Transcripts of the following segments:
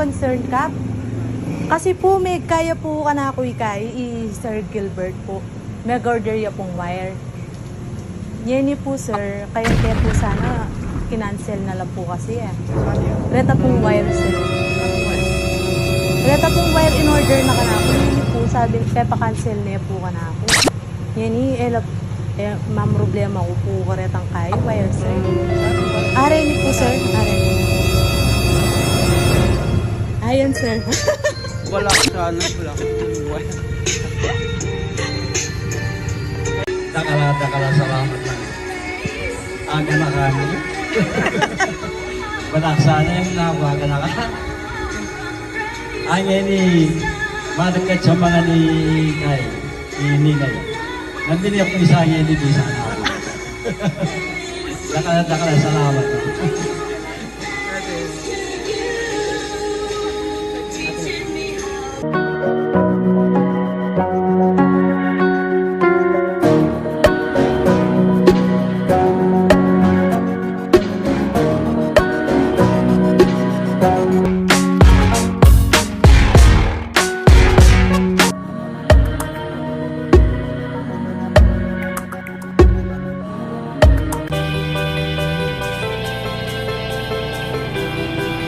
concern ka. Kasi po may kaya po ka na ako ikay, Sir Gilbert po. May order pong wire. Yan po sir, kaya po sana kinancel na lang po kasi eh. Reta pong wire sir. Reta pong wire in order na ka na ako. Yan po sabi, pepa-cancel na po ka na ako. Yan ma'am problema ko po karetang kay wire sir. Aray ni po sir, aray. Ayan sir. Wala sana, wala wire. Dakala, salamat lang. Aga na kami. Wala sana yung nawagan na ka. Ang ini, madagkat sa mga ni Ninay. Nandini ako isa ang ini, di sana ako. Dakala, salamat lang.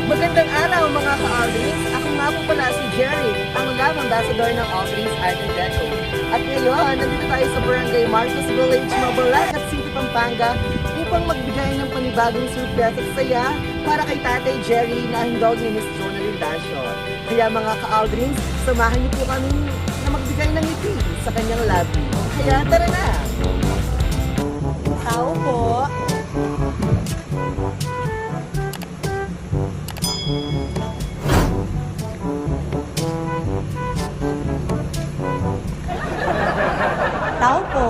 Magandang araw mga ka-Aldrins! Ako nga po pala si Jerry, ang love ambassador ng Aldrins Art and Deco. At ngayon, nandito tayo sa Barangay Marcos Village, Mabalacat City, Pampanga upang magbigay ng panibagong surprise at saya para kay Tatay Jerry na handog ni Miss Jonalyn Dasio. Kaya mga ka-Aldrins, samahan niyo po kami na magbigay ng ngiti sa kanyang labi. Kaya tara na! Tao po. Tao po.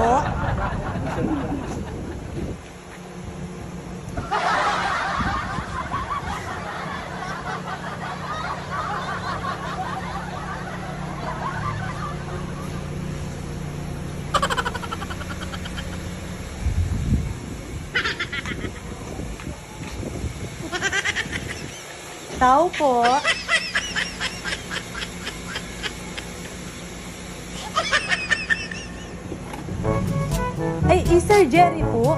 Tao po. Ay, Sir Jerry po.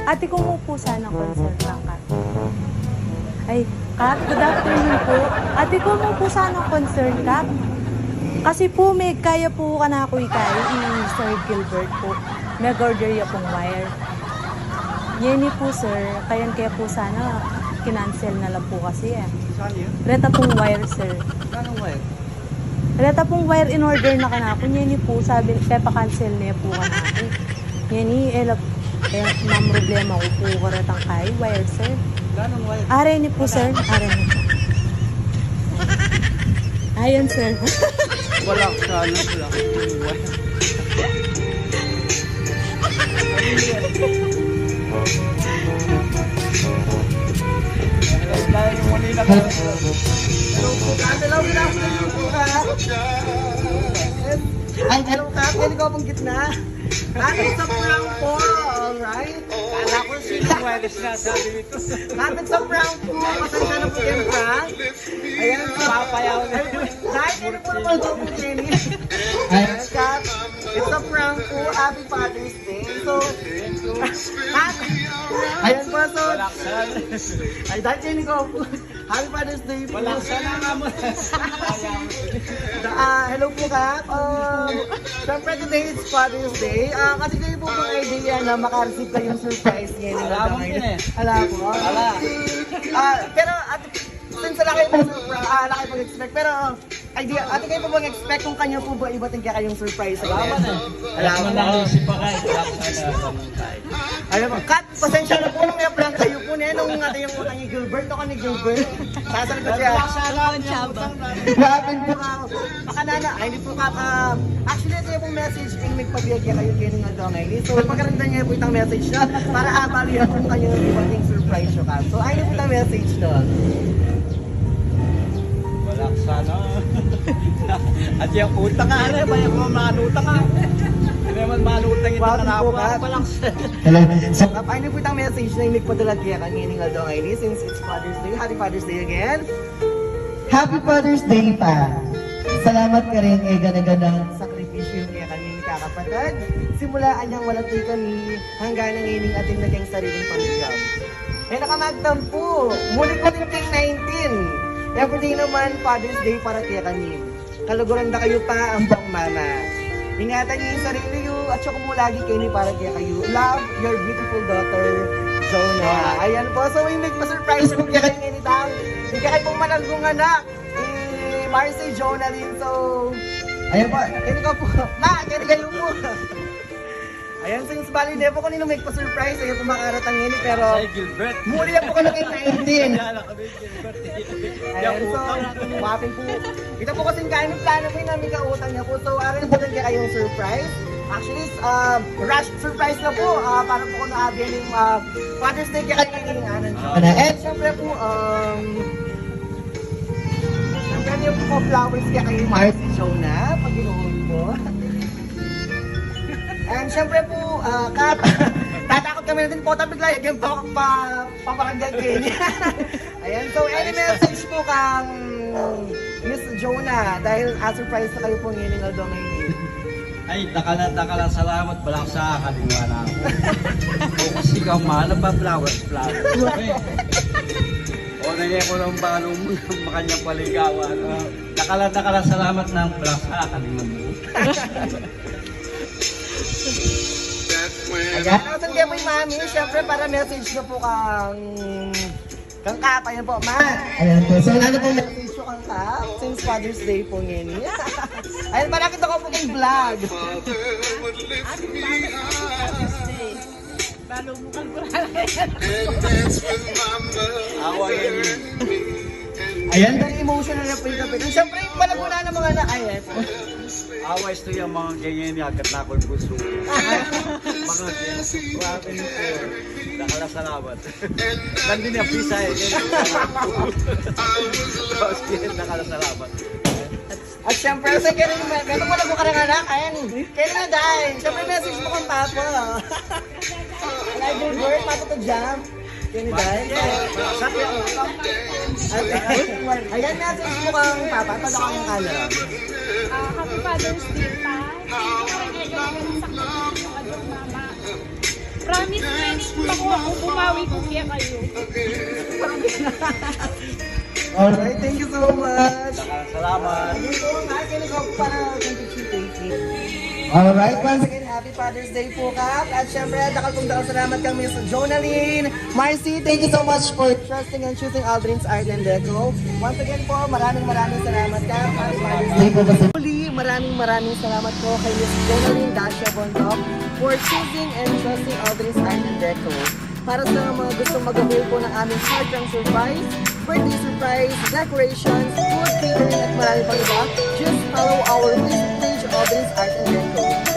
Ate ko mo po sana concert lang, Kat. Ay, Kat, good afternoon po. Ate ko mo po sana concert, Kat. Kasi po may kaya po ka na ako ikay, Sir Gilbert po. May order pong wire. Yan po sir, kaya po sana kinancel na lang po kasi eh. Saan yun? Reta pong wire sir. Anong wire? Reta pong wire in order na ka na ako. Yan po sabi, pepa-cancel na po ka na ako. Yan ma'am problema ko po karetang kay wire sir. Anong wire? Aray ni po sir, aray ni po. Ayan sir. Wala sana, wala wire. Hello, good afternoon po ka. Ay, hello ka. Pwede ko pong gitna. Lapit sa prank po, alright? Kala ko sinong wireless na sabi nito. Lapit sa prank po. Pasensya na po yung prank. Ayan po. Papayaw na. Dahil ano po naman ito po, Jenny? Ayan, Kat. It's a prank po. Happy Father's Day. So, Kat. Ayan po, so. Walaksan. Ay, dahil Jenny ko po. Happy Father's Day po. Walaksan na nga mo. Hello po, Kat. Siyempre today is Father's Day. Kasi kayo po pong idea na makareceive kayong surprise ngayon. Alam mo yun eh. Alam po. Wala. Pero since wala kayo pag-expect, pero idea, ate kayo po bang expect kung kanya po ba ibating kaya kayong surprise sa Alam inyo? mo na. Alam mo na. Naisip pa kayo. Walaksan na naman tayo. Alam mo, Kat, pasensya na po nung i-prank kayo po na nung ate yung utang ni Gilbert. Ako ni Gilbert. Sasalit ko siya. Walaksan na ang utang na. Grabe po ka. Baka nana, ay hindi po ka. Actually, ito yung message yung nagpabiyagya kayo kayo nga daw ngayon. So, pagkaranda niya po itang message na para abalihan kung kayo ibating surprise siya ka. So, ayun po itang message doon. Walaksan na. At yung utang nga, ano, bayan ko manutang nga. Hindi naman manutang ito Wow, na po, ako. Kat. Walaksan. Hello. So, ayun po itang message na yung nagpadala kaya kanina nga daw ngayon. Since it's Father's Day, Happy Father's Day again. Happy Father's Day pa. Salamat ka rin gana-ganang sakripisyo yung kaya kami kakapatid. Simulaan niyang walatay kami hanggang nangining ating naging sariling pamilya. Eh nakamagtampo, muli ko rin kay 19. Everyday naman Father's Day para kaya kami. Kaluguran na kayo pa ang buong mama. Ingatan niyo yung sarili niyo at saka mo lagi kayo ni para kaya kayo. Love your beautiful daughter, Jonah. Ayan po, so may pa-surprise ko kaya kayo ngayon itang. Hindi kayo pong managong anak. Marcy Jonah din. So, ayan po, kini ko po. Kini kayo po. Ayan, since bali na po kanino may pa-surprise. Ayan po makaratang yun. Pero, Ay, Gilbert. muli na po ko na kay 19. Kala kami, Gilbert. Ayan, Yung so, utang. wapin po. Ito po kasing kain ng plano po yung namin kautang niya po. So, aran po din kayong surprise. Actually, rush surprise na po. Para po kung naabihan yung Father's Day kaya kayo hininganan siya. And syempre po, syempre niyo po flowers kaya kayo Marcy Jonah. Pag ginuhon po. And syempre po, tatakot kami natin po. Bigla yung paparanggan kayo niya. Ayan, so any message po kang Miss Jonah dahil surprise na kayo po ngayon ng ngayon. Ay, dakala, salamat pala sa kalingwana ako. O kasi ikaw mahal pa flowers. O nangyay ko ng balong mo ng makanyang paligawan. Dakala, salamat ng pala sa kalingwana mo. Ayan, nasan kayo po yung mami? Siyempre para message na po kang Kap, ayan po, ma. Ayan po, so ano po message ko kang Kap? Since Father's Day po ngayon. Ayan, malakit ako po kayong vlog. Ako yun. Ayan, very emotional na po yung kapit. And syempre, palag mo na ng mga ayan. Awas to yung mga ganyan niya, agad na ako'y puso. Mga ganyan. Grabe nyo po. Dakala, salamat. Nandun yung pisa eh. Dakala, salamat. At syempre, sa kaya rin, meron mo na po ka ng anak, ayan. Kaya na dahil. Syempre, message mo kang papa. Like your bird, matutudjam. Kaya ni dahil. Ayan, message mo kang papa. Pag ako ng camera. Happy Father's Day pa. Hindi ko rin sakto yung adong mama. Promise friends, ako bumawi ko kaya kayo. Alright, thank you so much. Dakala, salamat. Alright, once again, happy Father's Day po, Kap. At syempre, dakal kong salamat kang Miss Jonalyn. Marcy, thank you so much for trusting and choosing Aldrin's Art and Deco. Once again po, maraming salamat, Kap. Happy Father's Day po. Muli, maraming salamat po kay Miss Jonalyn Dacia Bondok for choosing and trusting Aldrin's Art and Deco. Para sa mga gustong mag-avail po ng aming heartwarming surprise, birthday surprise, decorations, food catering at marami pang iba, just follow our Facebook page, Aldrin's Art and Deco.